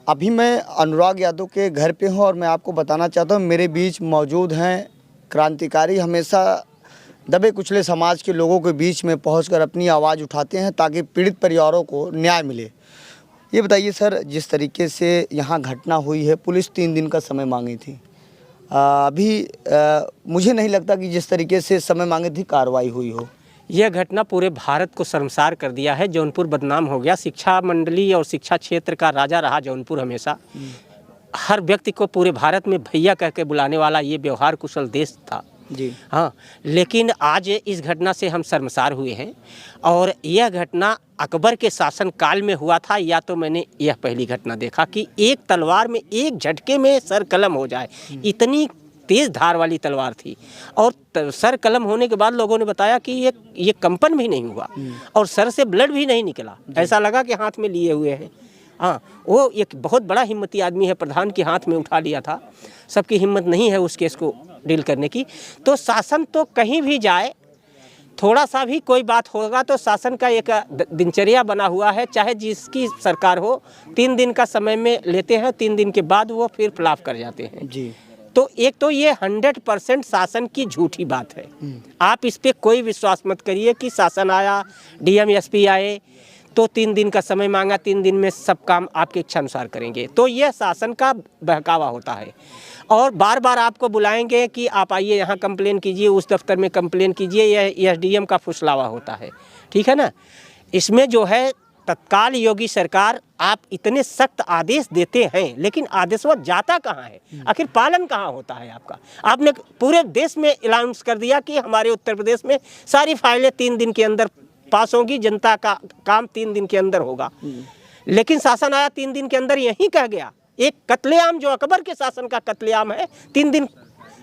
अभी मैं अनुराग यादव के घर पे हूँ और मैं आपको बताना चाहता हूँ, मेरे बीच मौजूद हैं क्रांतिकारी। हमेशा दबे कुचले समाज के लोगों के बीच में पहुंचकर अपनी आवाज़ उठाते हैं ताकि पीड़ित परिवारों को न्याय मिले। ये बताइए सर, जिस तरीके से यहाँ घटना हुई है, पुलिस 3 दिन का समय मांगी थी। मुझे नहीं लगता कि जिस तरीके से समय मांगी थी कार्रवाई हुई हो। यह घटना पूरे भारत को शर्मसार कर दिया है। जौनपुर बदनाम हो गया। शिक्षा मंडली और शिक्षा क्षेत्र का राजा रहा जौनपुर हमेशा। हर व्यक्ति को पूरे भारत में भैया कह के बुलाने वाला ये व्यवहार कुशल देश था जी हाँ। लेकिन आज इस घटना से हम शर्मसार हुए हैं और यह घटना अकबर के शासन काल में हुआ था या तो मैंने यह पहली घटना देखा कि एक तलवार में एक झटके में सर कलम हो जाए। इतनी तेज़ धार वाली तलवार थी और सर कलम होने के बाद लोगों ने बताया कि ये कंपन भी नहीं हुआ और सर से ब्लड भी नहीं निकला। ऐसा लगा कि हाथ में लिए हुए हैं। हाँ, वो एक बहुत बड़ा हिम्मती आदमी है, प्रधान के हाथ में उठा लिया था। सबकी हिम्मत नहीं है उस केस को डील करने की। तो शासन तो कहीं भी जाए, थोड़ा सा भी कोई बात होगा तो शासन का एक दिनचर्या बना हुआ है, चाहे जिसकी सरकार हो 3 दिन का समय में लेते हैं, 3 दिन के बाद वो फिर फ्लॉप कर जाते हैं जी। तो एक तो ये 100% शासन की झूठी बात है। आप इस पे कोई विश्वास मत करिए कि शासन आया, डीएम एसपी आए तो 3 दिन का समय मांगा, 3 दिन में सब काम आपके इच्छा अनुसार करेंगे, तो यह शासन का बहकावा होता है। और बार बार आपको बुलाएंगे कि आप आइए यहाँ कंप्लेन कीजिए, उस दफ्तर में कंप्लेन कीजिए, यह एसडीएम का फुसलावा होता है, ठीक है ना। इसमें जो है तत्काल योगी सरकार आप इतने सख्त आदेश देते हैं लेकिन आदेश वो जाता कहाँ है, आखिर पालन कहाँ होता है आपका। आपने पूरे देश में अनाउंस कर दिया कि हमारे उत्तर प्रदेश में सारी फाइलें 3 दिन के अंदर पास होगी, जनता का काम 3 दिन के अंदर होगा। लेकिन शासन आया 3 दिन के अंदर यही कह गया। एक कत्लेआम जो अकबर के शासन का कत्लेआम है, 3 दिन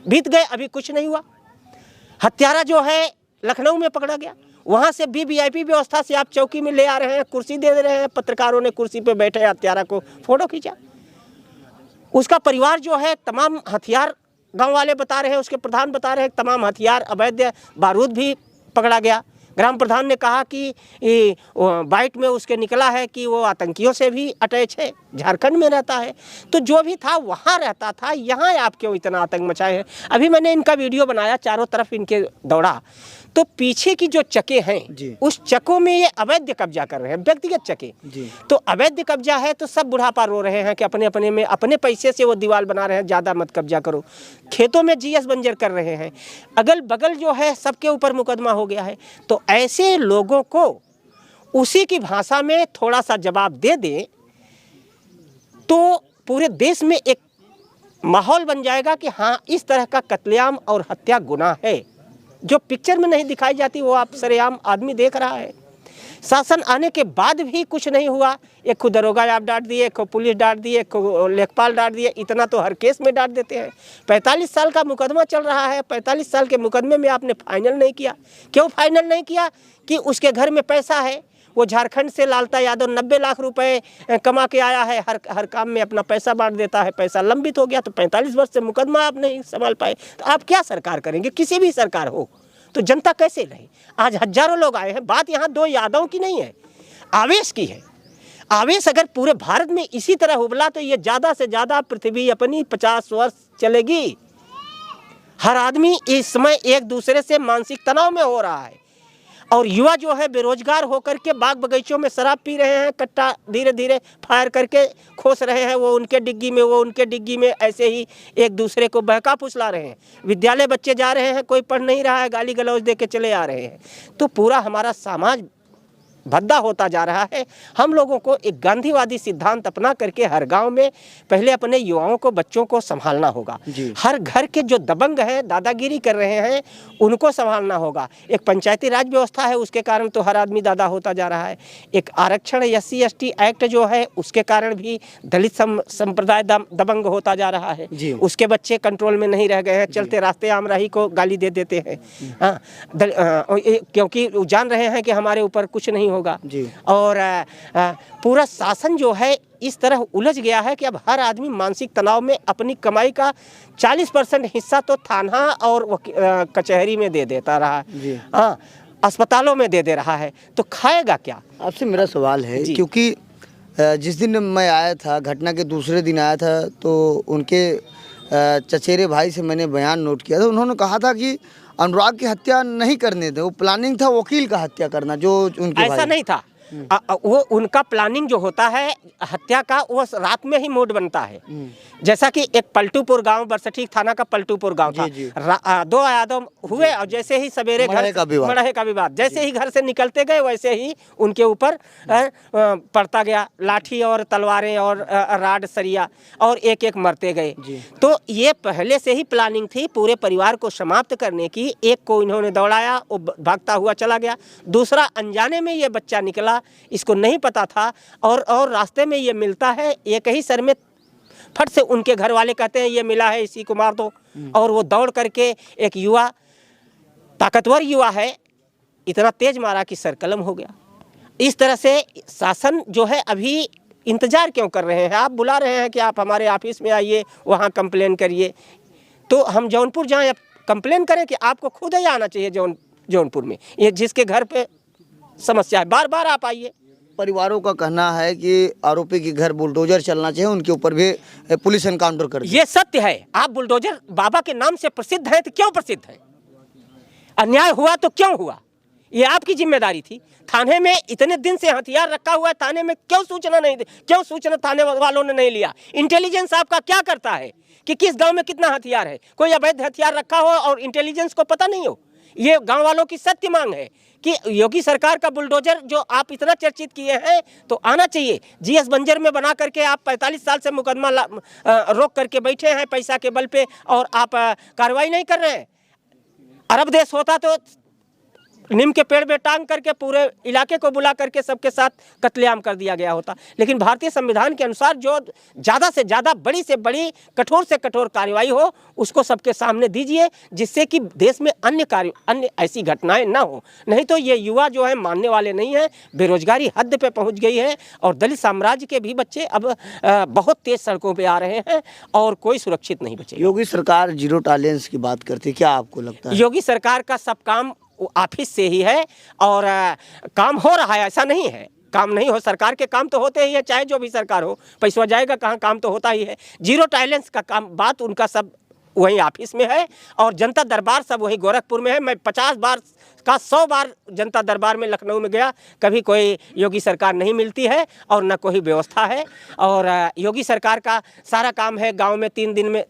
बीत गए अभी कुछ नहीं हुआ। हत्यारा जो है लखनऊ में पकड़ा गया, वहाँ से भी वीआईपी व्यवस्था से आप चौकी में ले आ रहे हैं, कुर्सी दे रहे हैं, पत्रकारों ने कुर्सी पे बैठे हत्यारा को फोटो खींचा। उसका परिवार जो है तमाम हथियार, गांव वाले बता रहे हैं, उसके प्रधान बता रहे हैं तमाम हथियार, अवैध बारूद भी पकड़ा गया। ग्राम प्रधान ने कहा कि बाइट में उसके निकला है कि वो आतंकियों से भी अटैच है, झारखंड में रहता है। तो जो भी था वहाँ रहता था, यहाँ आप क्यों इतना आतंक मचाए हैं। अभी मैंने इनका वीडियो बनाया, चारों तरफ इनके दौड़ा तो पीछे की जो चके हैं उस चकों में ये अवैध कब्जा कर रहे हैं, व्यक्तिगत चके। तो अवैध कब्जा है तो सब बुढ़ापा रो रहे हैं कि अपने अपने में अपने पैसे से वो दीवार बना रहे हैं, ज़्यादा मत कब्जा करो। खेतों में जीएस बंजर कर रहे हैं, अगल बगल जो है सबके ऊपर मुकदमा हो गया है। तो ऐसे लोगों को उसी की भाषा में थोड़ा सा जवाब दे दें तो पूरे देश में एक माहौल बन जाएगा कि हाँ, इस तरह का कत्लेआम और हत्या गुनाह है। जो पिक्चर में नहीं दिखाई जाती वो आप सरेआम आदमी देख रहा है। शासन आने के बाद भी कुछ नहीं हुआ। एक को दरोगा आप डांट दिए, एक को पुलिस डांट दिए, एक को लेखपाल डांट दिए, इतना तो हर केस में डांट देते हैं। 45 साल का मुकदमा चल रहा है, 45 साल के मुकदमे में आपने फाइनल नहीं किया। क्यों फाइनल नहीं किया? कि उसके घर में पैसा है, वो झारखंड से लालता यादव 90 लाख रुपए कमा के आया है, हर काम में अपना पैसा बांट देता है, पैसा लंबित हो गया तो 45 वर्ष से मुकदमा आप नहीं संभाल पाए तो आप क्या सरकार करेंगे? किसी भी सरकार हो तो जनता कैसे रहे? आज हजारों लोग आए हैं। बात यहाँ 2 यादव की नहीं है, आवेश की है। आवेश अगर पूरे भारत में इसी तरह उबला तो ये ज़्यादा से ज़्यादा पृथ्वी अपनी 50 वर्ष चलेगी। हर आदमी इस समय एक दूसरे से मानसिक तनाव में हो रहा है और युवा जो है बेरोजगार होकर के बाग बगीचों में शराब पी रहे हैं, कट्टा धीरे धीरे फायर करके खोस रहे हैं, वो उनके डिग्गी में, वो उनके डिग्गी में, ऐसे ही एक दूसरे को बहका फुसला रहे हैं। विद्यालय बच्चे जा रहे हैं, कोई पढ़ नहीं रहा है, गाली गलौज दे के चले आ रहे हैं। तो पूरा हमारा समाज भद्दा होता जा रहा है। हम लोगों को एक गांधीवादी सिद्धांत अपना करके हर गांव में पहले अपने युवाओं को, बच्चों को संभालना होगा। हर घर के जो दबंग हैं, दादागिरी कर रहे हैं, उनको संभालना होगा। एक पंचायती राज व्यवस्था है, उसके कारण तो हर आदमी दादा होता जा रहा है। एक आरक्षण SC ST एक्ट जो है, उसके कारण भी दलित संप्रदाय दबंग होता जा रहा है। उसके बच्चे कंट्रोल में नहीं रह गए हैं, चलते रास्ते आमराही को गाली दे देते हैं। हाँ, क्योंकि जान रहे हैं कि हमारे ऊपर कुछ नहीं होगा। और पूरा शासन जो है इस तरह उलझ गया है कि अब हर आदमी मानसिक तनाव में अपनी कमाई का 40% हिस्सा तो थाना और कचहरी में दे देता रहा, हाँ, अस्पतालों में दे रहा है, तो खाएगा क्या? आपसे मेरा सवाल है, क्योंकि जिस दिन मैं आया था, घटना के दूसरे दिन आया था, तो उनके चचेरे भाई से मैंने बयान नोट किया था। उन्होंने कहा था कि अनुराग की हत्या नहीं करने थे, वो प्लानिंग था वकील का हत्या करना, जो उनके ऐसा भाई। नहीं था। वो उनका प्लानिंग जो होता है हत्या का, वो रात में ही मूड बनता है। जैसा कि एक पलटूपुर गांव, बरसठी थाना का पलटूपुर गांव था। जी, जी। दो यादव हुए और जैसे ही सवेरे मड़हे का विवाद। मड़हे का विवाद, जैसे ही घर से निकलते गए वैसे ही उनके ऊपर पड़ता गया लाठी और तलवारें और राड सरिया, और एक एक मरते गए। तो ये पहले से ही प्लानिंग थी पूरे परिवार को समाप्त करने की। एक को इन्होंने दौड़ाया, वो भागता हुआ चला गया। दूसरा अनजाने में ये बच्चा निकला, इसको नहीं पता था, और रास्ते में ये मिलता है, एक ही सर में फट से उनके घर वाले कहते हैं ये मिला है, इसी को मार दो। और वो दौड़ करके, एक युवा, ताकतवर युवा है, इतना तेज मारा कि सर कलम हो गया। इस तरह से शासन जो है अभी इंतजार क्यों कर रहे हैं? आप बुला रहे हैं कि आप हमारे ऑफिस में आइए, वहाँ कंप्लेन करिए। तो हम जौनपुर जाएं, कंप्लेन करें कि आपको खुद ही आना चाहिए जौनपुर में, ये जिसके घर पे समस्या है, बार बार आप आइए। परिवारों का कहना है कि आरोपी के घर बुलडोजर चलना चाहिए, उनके ऊपर भी पुलिस एनकाउंटर कर दे। ये सत्य है। आप बुलडोजर बाबा के नाम से प्रसिद्ध हैं, तो क्यों प्रसिद्ध है? अन्याय हुआ तो क्यों हुआ? ये आपकी जिम्मेदारी थी। थाने में इतने दिन से हथियार रखा हुआ है, थाने में क्यों सूचना नहीं दी? क्यों सूचना थाने वालों ने नहीं लिया? इंटेलिजेंस आपका क्या करता है कि किस गांव में कितना हथियार है? कोई अवैध हथियार रखा हो और इंटेलिजेंस को पता नहीं हो? ये गांव वालों की सत्य मांग है कि योगी सरकार का बुलडोजर जो आप इतना चर्चित किए हैं, तो आना चाहिए। जीएस बंजर में बना करके आप 45 साल से मुकदमा रोक करके बैठे हैं पैसा के बल पे, और आप कार्रवाई नहीं कर रहे हैं। अरब देश होता तो नीम के पेड़ में टांग करके पूरे इलाके को बुला करके सबके साथ कत्लेआम कर दिया गया होता। लेकिन भारतीय संविधान के अनुसार जो ज़्यादा से ज़्यादा, बड़ी से बड़ी, कठोर से कठोर कार्रवाई हो, उसको सबके सामने दीजिए, जिससे कि देश में अन्य ऐसी घटनाएं ना हो। नहीं तो ये युवा जो है मानने वाले नहीं है। बेरोजगारी हद पे पहुंच गई है, और दलित साम्राज्य के भी बच्चे अब बहुत तेज सड़कों पर आ रहे हैं, और कोई सुरक्षित नहीं बचे। योगी सरकार जीरो टॉलरेंस की बात करती है, क्या आपको लगता है? योगी सरकार का सब काम ऑफिस से ही है, और काम हो रहा है, ऐसा नहीं है काम नहीं हो। सरकार के काम तो होते ही है, चाहे जो भी सरकार हो, पैसा जाएगा कहाँ, काम तो होता ही है। जीरो टॉलरेंस का काम, बात उनका सब वहीं ऑफिस में है, और जनता दरबार सब वहीं गोरखपुर में है। मैं 50 बार का 100 बार जनता दरबार में लखनऊ में गया, कभी कोई योगी सरकार नहीं मिलती है, और न कोई व्यवस्था है। और योगी सरकार का सारा काम है गांव में 3 दिन में,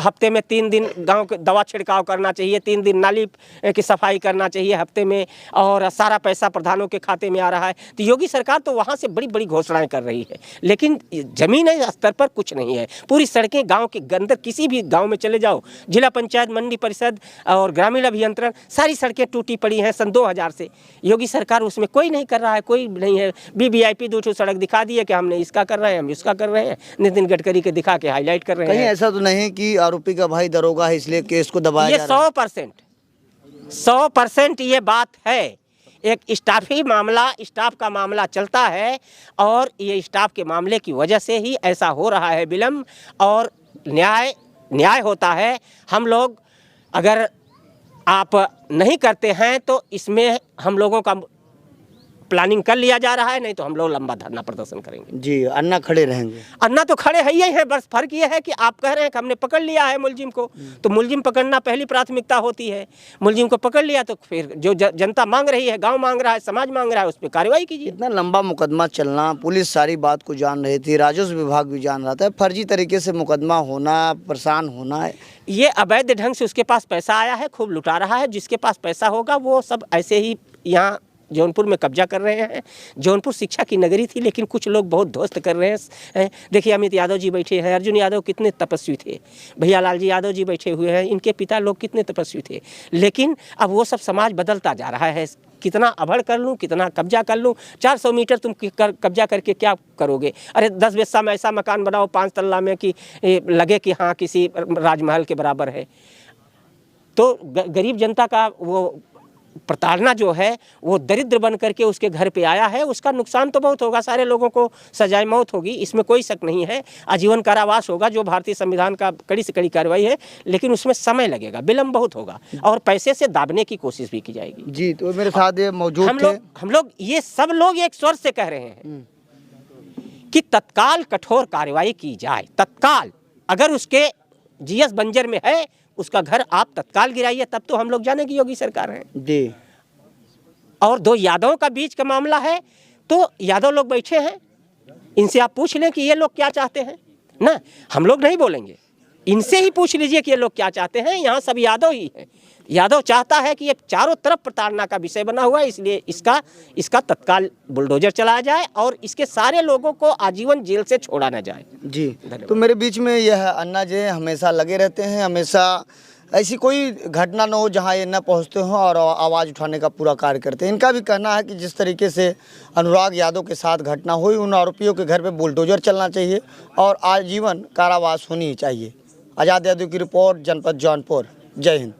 हफ्ते में 3 दिन गांव के दवा छिड़काव करना चाहिए, 3 दिन नाली की सफाई करना चाहिए हफ्ते में, और सारा पैसा प्रधानों के खाते में आ रहा है। तो योगी सरकार तो वहाँ से बड़ी बड़ी घोषणाएं कर रही है, लेकिन जमीनी स्तर पर कुछ नहीं है। पूरी सड़कें गाँव के अंदर, किसी भी गाँव में चले जाओ, जिला पंचायत, मंडी परिषद और ग्रामीण अभियंत्रण, सारी सड़कें टूटी पड़ी हैं सन 2000 से। योगी सरकार उसमें कोई नहीं कर रहा है, कोई नहीं है। वीवीआईपी 2 सड़क दिखा दिए कि हमने इसका कर रहे हैं, हम इसका कर रहे हैं, नितिन गडकरी के दिखा के हाईलाइट कर रहे हैं। कहीं ऐसा तो नहीं कि आरोपी का भाई दरोगा है इसलिए केस को दबाया जा रहा है? 100% ये बात है। एक स्टाफी मामला, स्टाफ का मामला चलता है, और ये स्टाफ के मामले की वजह से ही ऐसा हो रहा है विलम्ब, और न्याय होता है। हम लोग, अगर आप नहीं करते हैं तो इसमें हम लोगों का प्लानिंग कर लिया जा रहा है, नहीं तो हम लोग लंबा धरना प्रदर्शन करेंगे। जी, अन्ना खड़े रहेंगे। अन्ना तो खड़े है ही हैं, बस फर्क ये है कि आप कह रहे हैं कि हमने पकड़ लिया है मुलजिम को, तो मुलजिम पकड़ना पहली प्राथमिकता होती है। मुलजिम को पकड़ लिया तो फिर जो जनता मांग रही है, गांव मांग रहा है, समाज मांग रहा है, उस पर कार्रवाई कीजिए। इतना लंबा मुकदमा चलना, पुलिस सारी बात को जान रही थी, राजस्व विभाग भी जान रहा था, फर्जी तरीके से मुकदमा होना, परेशान होना है। ये अवैध ढंग से उसके पास पैसा आया है, खूब लुटा रहा है। जिसके पास पैसा होगा वो सब ऐसे ही यहाँ जौनपुर में कब्जा कर रहे हैं। जौनपुर शिक्षा की नगरी थी, लेकिन कुछ लोग बहुत ध्वस्त कर रहे हैं। देखिए अमित यादव जी बैठे हैं, अर्जुन यादव कितने तपस्वी थे, भैया लाल जी यादव जी बैठे हुए हैं, इनके पिता लोग कितने तपस्वी थे। लेकिन अब वो सब समाज बदलता जा रहा है। कितना अभड़ कर लूँ, कितना कब्जा कर लूँ, 400 मीटर तुम कब्जा करके क्या करोगे? अरे 10 बिस्सा में ऐसा मकान बनाओ 5 तल्ला में कि लगे कि हाँ किसी राजमहल के बराबर है। तो गरीब जनता का वो प्रताड़ना जो है, वो दरिद्र बन करके उसके घर पे आया है। उसका नुकसान तो बहुत होगा, सारे लोगों को सजाए मौत होगी, इसमें कोई शक नहीं है। आजीवन कारावास होगा, जो भारतीय संविधान का कड़ी से कड़ी कार्रवाई है, लेकिन उसमें समय लगेगा, विलम्ब बहुत होगा, और पैसे से दाबने की कोशिश भी की जाएगी। जी, तो मेरे साथ ये मौजूद थे। हम लोग ये सब लोग एक स्वर से कह रहे हैं कि तत्काल कठोर कार्रवाई की जाए, तत्काल। अगर उसके जीएस बंजर में है, उसका घर आप तत्काल गिराइए, तब तो हम लोग जाने की योगी सरकार है जी। और दो यादवों का बीच का मामला है, तो यादव लोग बैठे हैं, इनसे आप पूछ लें कि ये लोग क्या चाहते हैं ना, हम लोग नहीं बोलेंगे, इनसे ही पूछ लीजिए कि ये लोग क्या चाहते हैं। यहाँ सब यादव ही है। यादव चाहता है कि ये चारों तरफ प्रताड़ना का विषय बना हुआ है, इसलिए इसका तत्काल बुलडोजर चलाया जाए और इसके सारे लोगों को आजीवन जेल से छोड़ा न जाए। जी। तो मेरे बीच में यह अन्ना जी हमेशा लगे रहते हैं, हमेशा ऐसी कोई घटना न हो जहां ये न पहुंचते हों और आवाज़ उठाने का पूरा कार्य करते हैं। इनका भी कहना है कि जिस तरीके से अनुराग यादव के साथ घटना हुई, उन आरोपियों के घर पे बुलडोजर चलना चाहिए और आजीवन कारावास होनी चाहिए। आज़ाद यादव की रिपोर्ट, जनपद जौनपुर। जय हिंद।